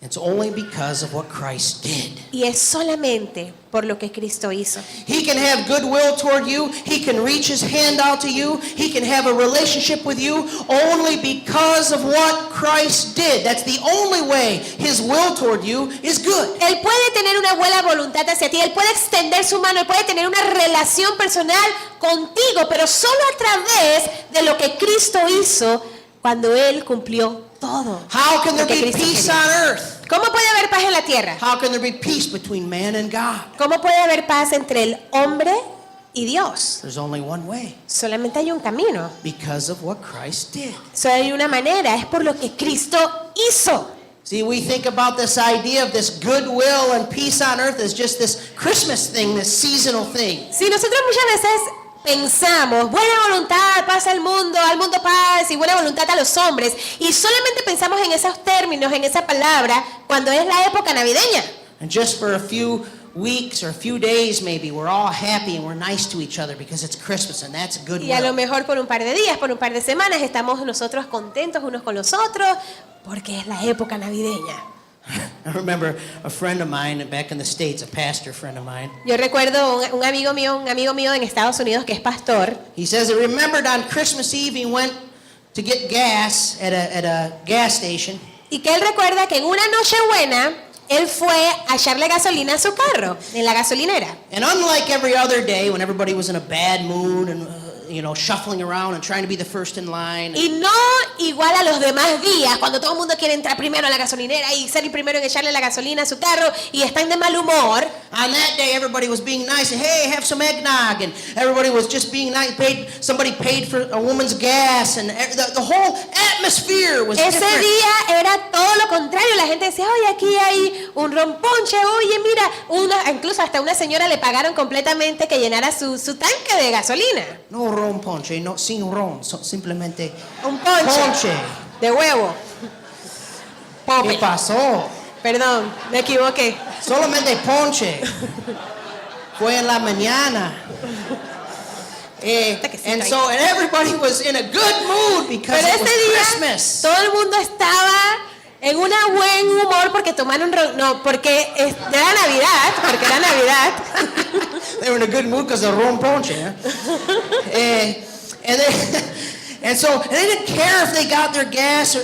It's only because of what Christ did. Y es solamente por lo que Cristo hizo. He can have goodwill toward you. He can reach his hand out to you. He can have a relationship with you only because of what Christ did. That's the only way his will toward you is good. Él puede tener una buena voluntad hacia ti, Él puede extender su mano, Él puede tener una relación personal contigo, pero solo a través de lo que Cristo hizo cuando Él cumplió todo. How can lo there que be Cristo peace quería. on earth? ¿Cómo puede haber paz en la tierra? How can there be peace between man and God? ¿Cómo puede haber paz entre el hombre y Dios? There's only one way. Solamente hay un camino, Because of what Christ did. solo hay una manera, es por lo que Cristo hizo. See, we think about this idea of this goodwill and peace on earth as just this Christmas thing, this seasonal thing. Si nosotros muchas veces pensamos buena voluntad, paz al mundo paz y buena voluntad a los hombres, y solamente pensamos en esos términos, en esa palabra, cuando es la época navideña. And just for a few weeks or a few days maybe, we're all happy and we're nice to each other because it's Christmas and that's Y a lo goodwill. mejor por un par de días, por un par de semanas, estamos nosotros contentos unos con los otros porque es la época navideña. I remember a friend of mine back in the States, a pastor friend of mine, Yo recuerdo un amigo mío en Estados Unidos que es pastor. he says he remembered on Christmas Eve he went to get gas at a gas station. Y que él recuerda que en una Nochebuena él fue a echarle gasolina a su carro en la gasolinera. And unlike every other day when everybody was in a bad mood and shuffling around and trying to be the first in line, Y no igual a los demás días, cuando todo el mundo quiere entrar primero a la gasolinera y ser el primero en echarle la gasolina a su carro y están de mal humor. on that day everybody was being nice and hey, have some eggnog, and everybody was just being nice. Somebody paid for a woman's gas, and the whole atmosphere was Ese different. día era todo lo contrario. La gente decía, oye, aquí hay un romponche, oye, mira, incluso hasta una señora le pagaron completamente que llenara su tanque de gasolina. No ron ponche, no sin ron, simplemente Un ponche ponche. de huevo. ¿Qué pasó? Perdón, me equivoqué. Solamente ponche. Fue en la mañana. And everybody was in a good mood because Pero it was ese día Christmas. todo el mundo estaba en un buen humor porque tomaron porque era Navidad, porque era Navidad. They were in a good mood because of ron ponche. And they didn't care if they got their gas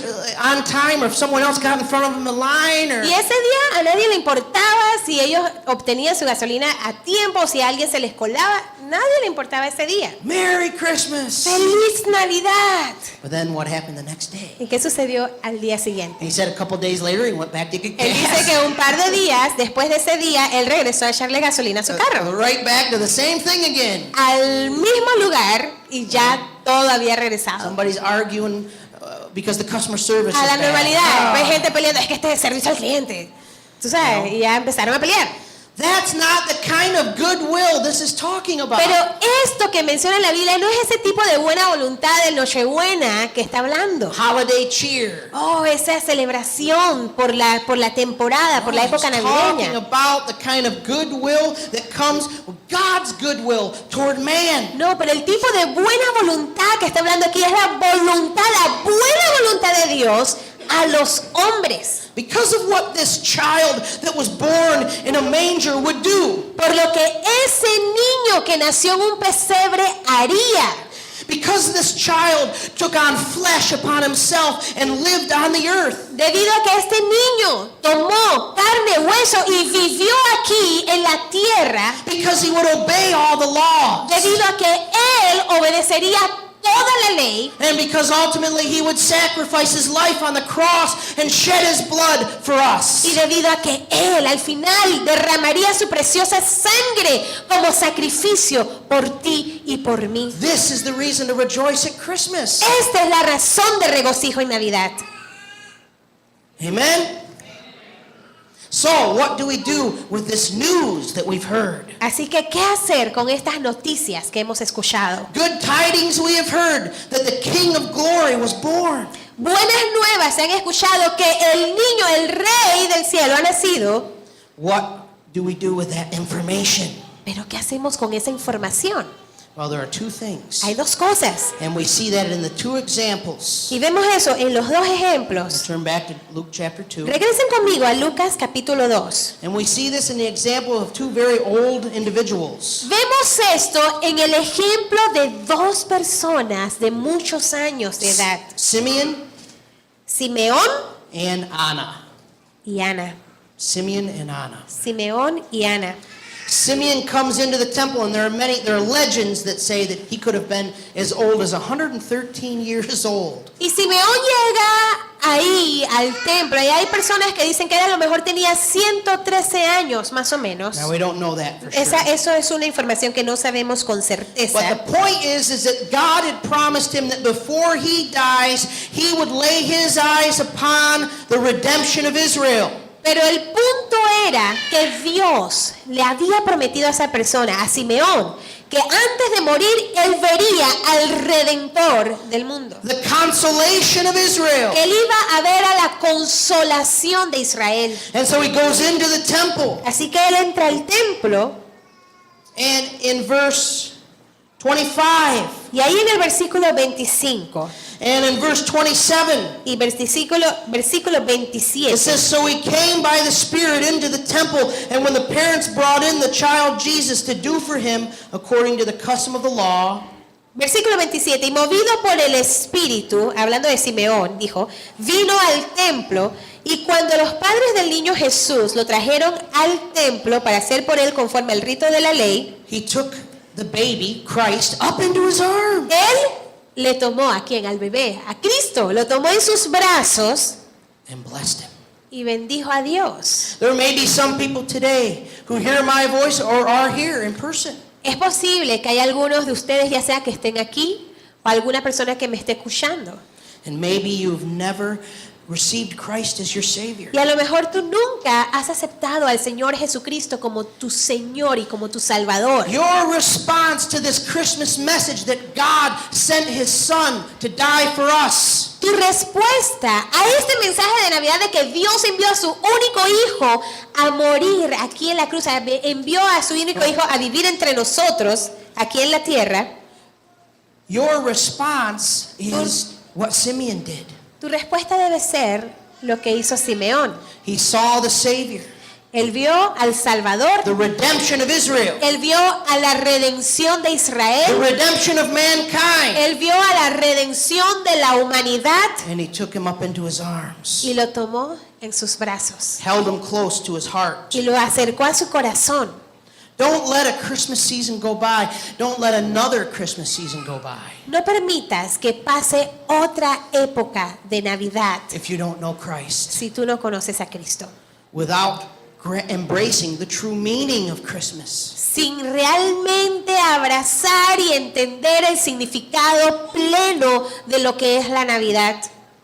on time or if someone else got in front of them in line. Y ese día a nadie le importaba si ellos obtenían su gasolina a tiempo o si a alguien se les colaba. Nadie le importaba ese día. Merry Christmas. ¡Feliz Navidad! But then what happened the next day? ¿Y qué sucedió al día siguiente? He said a couple days later he went back to get Él dice gas. que un par de días después de ese día, él regresó a echarle gasolina a su carro. Right back to the same thing again. Al mismo lugar y ya todo había regresado. Somebody's arguing because the customer service A is la bad. normalidad. Oh. Hay gente peleando, es que este es servicio al cliente. Tú sabes, y ya empezaron a pelear. That's not the kind of goodwill this is talking about. Pero esto que menciona la Biblia no es ese tipo de buena voluntad de Nochebuena que está hablando. Holiday cheer. Oh, esa celebración por la temporada, por la época It's talking navideña. about the kind of goodwill that comes with God's goodwill toward man. No, pero el tipo de buena voluntad que está hablando aquí es la buena voluntad de Dios a los hombres. Because of what this child that was born in a manger would do. Por lo que ese niño que nació en un pesebre haría. Because this child took on flesh upon himself and lived on the earth. Debido a que este niño tomó carne, hueso y vivió aquí en la tierra. Because he would obey all the laws. Debido a que él obedecería toda la ley. And because ultimately he would sacrifice his life on the cross and shed his blood for us. Y debido a que él al final derramaría su preciosa sangre como sacrificio por ti y por mí. This is the reason to rejoice at Christmas. Esta es la razón de regocijo en Navidad. Amen? So, what do we do with this news that we've heard? Así que, ¿qué hacer con estas noticias que hemos escuchado? Good tidings we have heard that the King of Glory was born. Buenas nuevas se han escuchado que el niño, el rey del cielo ha nacido. What do we do with that information? Pero ¿qué hacemos con esa información? Well, there are two things. Hay dos cosas. And we see that in the two examples. Y vemos eso en los dos ejemplos. Turn back to Luke chapter 2. Regresen conmigo a Lucas capítulo 2. And we see this in the example of two very old individuals. Vemos esto en el ejemplo de dos personas de muchos años de edad. Simeon Simeón and Anna. y Ana. Simeon and Anna. Simeón y Ana. Simeon comes into the temple, and there are legends that say that he could have been as old as 113 years old. Y Simeón llega ahí al templo y hay personas que dicen que él a lo mejor tenía 113 años más o menos. Now we don't know that for sure. Eso es una información que no sabemos con But certeza. the point is that God had promised him that before he dies, he would lay his eyes upon the redemption of Israel. Pero el punto era que Dios le había prometido a esa persona, a Simeón, que antes de morir él vería al Redentor del mundo. the consolation of Israel. Él iba a ver a la consolación de Israel. And so he goes into the temple. Así que él entra al templo And in verse 25 y ahí en el versículo 25 and in verse 27, y versículo it 27. says, so he came by the Spirit into the temple, and when the parents brought in the child Jesus to do for him according to the custom of the law, Versículo 27, y movido por el Espíritu, hablando de Simeón, dijo, vino al templo, y cuando los padres del niño Jesús lo trajeron al templo para hacer por él conforme al rito de la ley, he took the baby, Christ, up into his arms. él le tomó a quién, al bebé, a Cristo, lo tomó en sus brazos And blessed him. y bendijo a Dios. There may be some people today who hear my voice or are here in person. Es posible que haya algunos de ustedes, ya sea que estén aquí o alguna persona que me esté escuchando. And maybe you've never received Christ as your Savior. Y a lo mejor tú nunca has aceptado al Señor Jesucristo como tu Señor y como tu Salvador. Your response to this Christmas message that God sent His Son to die for us, Tu respuesta a este mensaje de Navidad de que Dios envió a su único hijo a morir aquí en la cruz, envió a su único hijo a vivir entre nosotros aquí en la tierra, your response is what Simeon did. tu respuesta debe ser lo que hizo Simeón. He saw the Savior, Él vio al Salvador, the redemption of Israel, él vio a la redención de the Israel, redemption of mankind, él vio a la redención de la humanidad and He took him up into His arms, y lo tomó en sus brazos held him close to His heart. y lo acercó a su corazón. Don't let a Christmas season go by. Don't let another Christmas season go by No permitas que pase otra época de Navidad if you don't know Christ si tú no conoces a Cristo, without embracing the true meaning of Christmas. sin realmente abrazar y entender el significado pleno de lo que es la Navidad.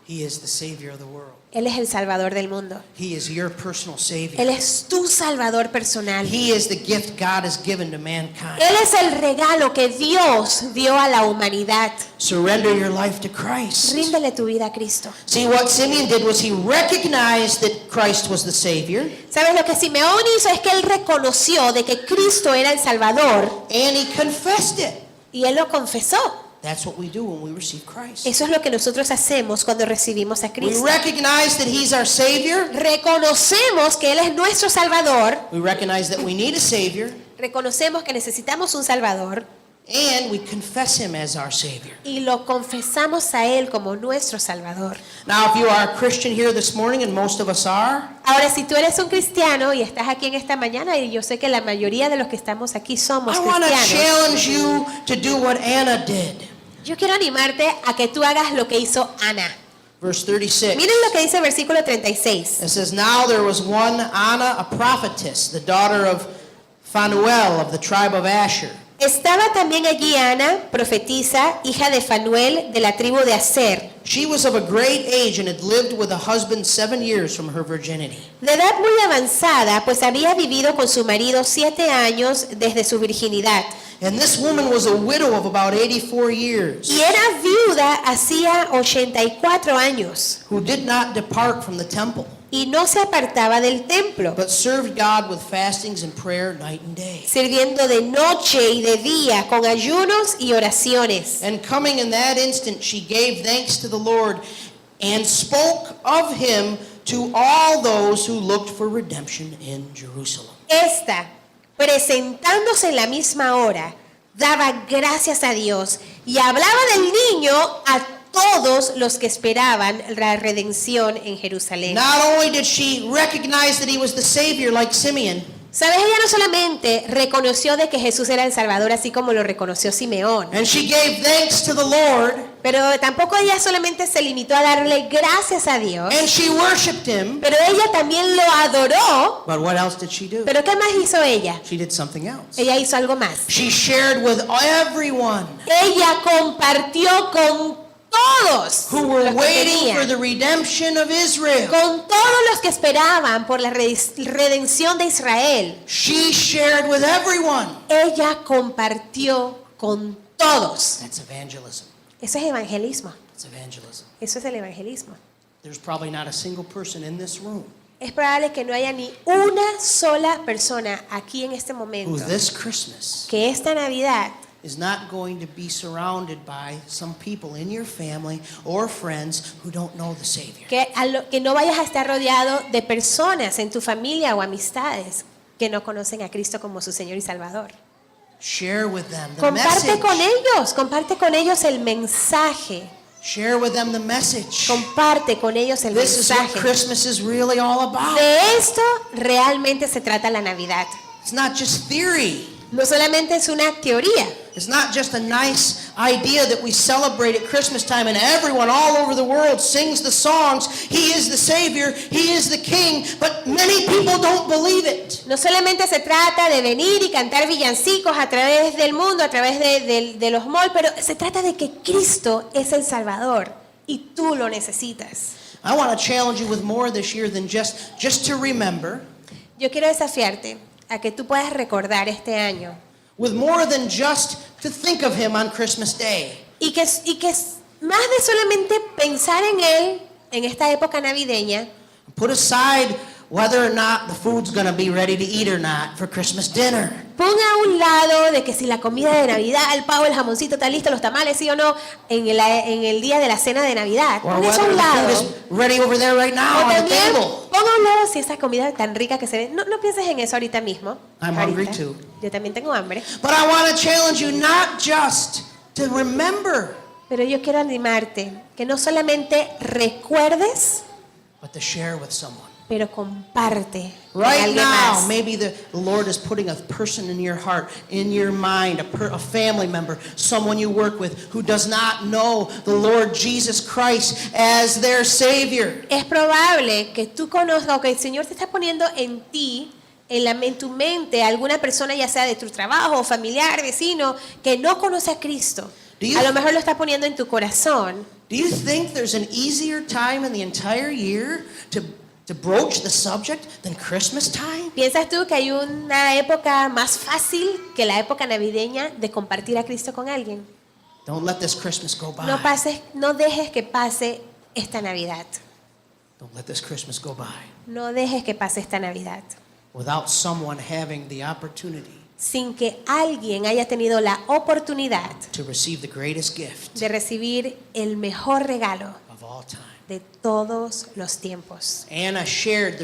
He is the Savior of the world. Él es el Salvador del mundo. He is your personal Savior. Él es tu Salvador personal. He is the gift God has given to mankind. Él es el regalo que Dios dio a la humanidad. Surrender your life to Christ. Ríndele tu vida a Cristo. See, what Simeon did was he recognized that Christ was the Savior, ¿Sabes lo que Simeón hizo? Es que él reconoció de que Cristo era el Salvador and he confessed it. y él lo confesó. That's what we do when we receive Christ. Eso es lo que nosotros hacemos cuando recibimos a We Cristo. recognize that He's our Savior. Reconocemos que Él es nuestro Salvador, We recognize that we need a Savior, reconocemos que necesitamos un Salvador and we confess Him as our Savior. y lo confesamos a Él como nuestro Salvador. Now, if you are a Christian here this morning, and most of us are, Ahora, si tú eres un cristiano y estás aquí en esta mañana, y yo sé que la mayoría de los que estamos aquí somos I want to cristianos, challenge you to do what Anna did. yo quiero animarte a que tú hagas lo que hizo Ana. Verse 36. Miren lo que dice el versículo 36. It says, now there was one Anna, a prophetess, the daughter of Phanuel of the tribe of Asher. Estaba también allí Ana, profetisa, hija de Fanuel, de la tribu de Aser. She was of a great age and had lived with a husband 7 years from her virginity. De edad muy avanzada, pues había vivido con su marido 7 años desde su virginidad. And this woman was a widow of about 84 years, Y era viuda hacía 84 años. who did not depart from the temple, Y no se apartaba del templo, but served God with fastings and prayer night and day. sirviendo de noche y de día con ayunos y oraciones. And coming in that instant, she gave thanks to the Lord and spoke of him to all those who looked for redemption in Jerusalem. Esta, presentándose en la misma hora, daba gracias a Dios y hablaba del niño a todos los que esperaban la redención en Jerusalén. Not only did she recognize that he was the Savior like Simeon, ¿Sabes? Ella no solamente reconoció de que Jesús era el Salvador, así como lo reconoció Simeón, and she gave thanks to the Lord, pero tampoco ella solamente se limitó a darle gracias a Dios, and she worshiped him. pero ella también lo adoró. But what else did she do? ¿Pero qué más hizo ella? She did something else. Ella hizo algo más. She shared with everyone Ella compartió con todos who were los que waiting querían, for the redemption of Israel. con todos los que esperaban por la redención de Israel. She shared with everyone. Ella compartió con todos. That's evangelism. Eso es evangelismo. That's evangelism. Eso es el evangelismo. There's probably not a single person in this room Es probable que no haya ni una sola persona aquí en este who momento this Christmas que esta Navidad is not going to be surrounded by some people in your family or friends who don't know the Savior. que no vayas a estar rodeado de personas en tu familia o amistades que no conocen a Cristo como su Señor y Salvador. Share with them the Comparte message. comparte con ellos el mensaje. Share with them the message. Comparte con ellos el This is what mensaje. Christmas is really all about. De esto realmente se trata la Navidad. It's not just theory. No solamente es una teoría. It's not just a nice idea that we celebrate at Christmas time and everyone all over the world sings the songs. He is the Savior, He is the King, but many people don't believe it. No solamente se trata de venir y cantar villancicos a través del mundo, a través de los malls, pero se trata de que Cristo es el Salvador y tú lo necesitas. I want to challenge you with more this year than just to remember, Yo quiero desafiarte a que tú puedas recordar este año with more than just to think of Him on Christmas Day. y que más de solamente pensar en Él en esta época navideña, Put aside whether or not the food's going to be ready to eat or not for Christmas dinner. ponga a un lado de que si la comida de Navidad, el pavo, el jamoncito está listo, los tamales, sí o no, en el día de la cena de Navidad. Or Ponga eso a whether un the food lado. is ready over there right now O on the también table. ponga a un lado si esa comida tan rica que se ve. No pienses en eso ahorita mismo. I'm Ahorita. hungry too. Yo también tengo hambre. But I want to challenge you not just to remember, Pero yo quiero animarte que no solamente recuerdes, but to share with someone. pero comparte con Right alguien now, más. maybe the Lord is putting a person in your heart, in your mind, a family member, someone you work with who does not know the Lord Jesus Christ as their Savior. Es probable que tú conozcas o que el Señor te está poniendo en ti, en tu mente, alguna persona, ya sea de tu trabajo, familiar, vecino, que no conoce a Cristo. Do you- A lo mejor lo está poniendo en tu corazón. Do you think there's an easier time in the entire year to broach the subject than Christmas time? ¿Piensas tú que hay una época más fácil que la época navideña de compartir a Cristo con alguien? Don't let this Christmas go by. No dejes que pase esta Navidad. Don't let this Christmas go by No dejes que pase esta Navidad without someone having the opportunity sin que alguien haya tenido la oportunidad to receive the greatest gift de recibir el mejor regalo of all time. de todos los tiempos. Anna shared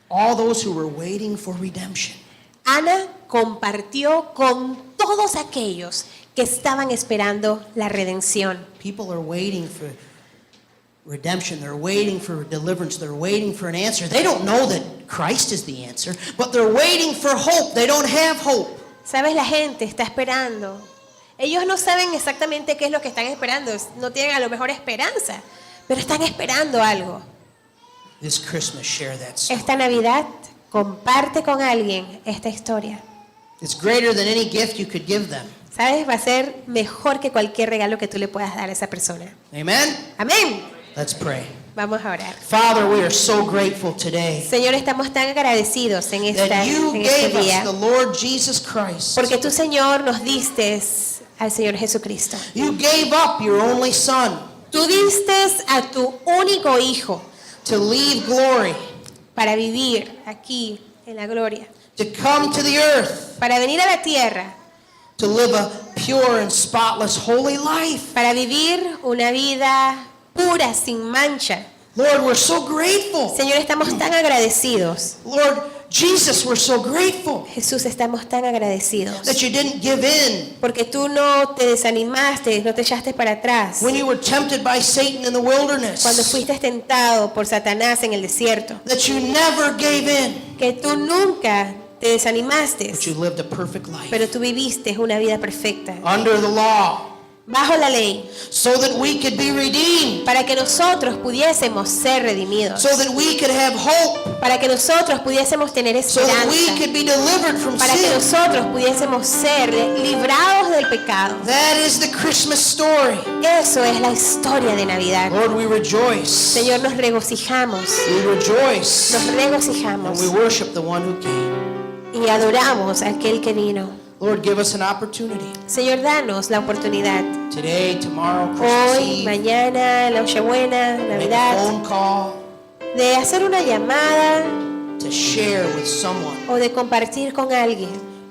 all those who were waiting for redemption. Ana compartió con todos aquellos que estaban esperando la redención. People are waiting for redemption. They're waiting for deliverance. They're waiting for an answer. They don't know that Christ is the answer, but they're waiting for hope. They don't have hope. ¿Sabes? La gente está esperando. Ellos no saben exactamente qué es lo que están esperando. No tienen a lo mejor esperanza, pero están esperando algo. This Christmas, share that story. Esta Navidad, comparte con alguien esta historia. It's greater than any gift you could give them. ¿Sabes? Va a ser mejor que cualquier regalo que tú le puedas dar a esa persona. Amen? Amén. Let's pray. Vamos a orar. Father, we are so grateful today Señor, estamos tan agradecidos en that you este gave us día, the Lord Jesus Christ. porque tú, Señor, nos diste al Señor Jesucristo. You gave up your only Son Tú diste a tu único Hijo to leave glory, para vivir aquí en la gloria, to come to the earth, para venir a la tierra, to live a pure and spotless holy life. para vivir una vida pura, sin mancha. Lord, we're so grateful. Señor, estamos tan agradecidos. Lord Jesus, we're so grateful Jesús, estamos tan agradecidos. that you didn't give in Porque tú no te desanimaste, no te echaste para atrás. when you were tempted by Satan in the wilderness, Cuando fuiste tentado por Satanás en el desierto. that you never gave in, Que tú nunca te desanimaste, but you lived a perfect life pero tú viviste una vida perfecta. under the law, bajo la ley, so that we could be redeemed, para que nosotros pudiésemos ser redimidos, so that we could have hope, para que nosotros pudiésemos tener so that we esperanza, could be delivered from para que sin. nosotros pudiésemos ser librados del pecado. That is the Christmas story. Eso es la historia de Navidad. Lord, we rejoice. Señor, nos regocijamos, We rejoice. nos And regocijamos we worship the one who came. y adoramos a aquel que vino. Lord, give us an opportunity Señor, danos la oportunidad today, tomorrow, Christmas hoy, Eve, mañana, Nochebuena, make a Navidad, phone call de hacer una llamada to share with someone o de compartir con alguien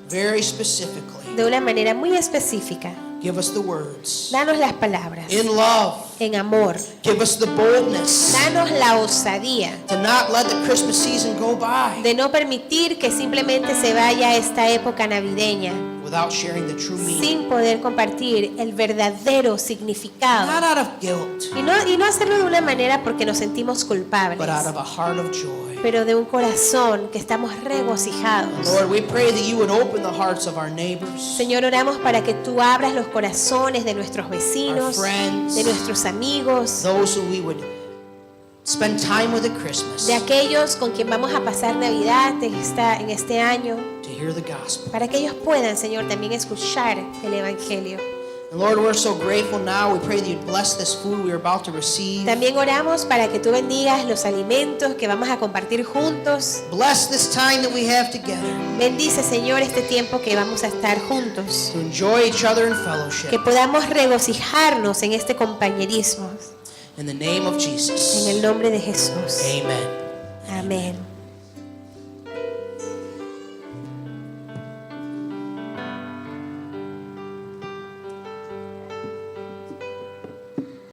very specifically. de una manera muy específica. Give us the words. Danos las palabras In love, en amor. give us the boldness Danos la osadía to not let the Christmas season go by de no permitir que simplemente se vaya esta época navideña without sharing the true meaning. sin poder compartir el verdadero Not significado. out of guilt, Y no hacerlo de una manera porque nos sentimos culpables, but out of a heart of joy. pero de un corazón que estamos regocijados. Lord, we pray that you would open the hearts of our neighbors, Señor, oramos para que tú abras los corazones de nuestros our vecinos, friends, de nuestros amigos, those who we would spend time with at Christmas de aquellos con quien vamos a pasar Navidad en este año, to hear the gospel. para que ellos puedan, Señor, también escuchar el Evangelio. And Lord, we're so grateful now. We pray that you'd bless this food we are about to receive. También oramos para que tú bendigas los alimentos que vamos a compartir juntos. Bless this time that we have together Bendice, Señor, este tiempo que vamos a estar juntos. to enjoy each other in Que fellowship. podamos regocijarnos en este compañerismo. In the name of En Jesus. el nombre de Jesús. Amen. Amén.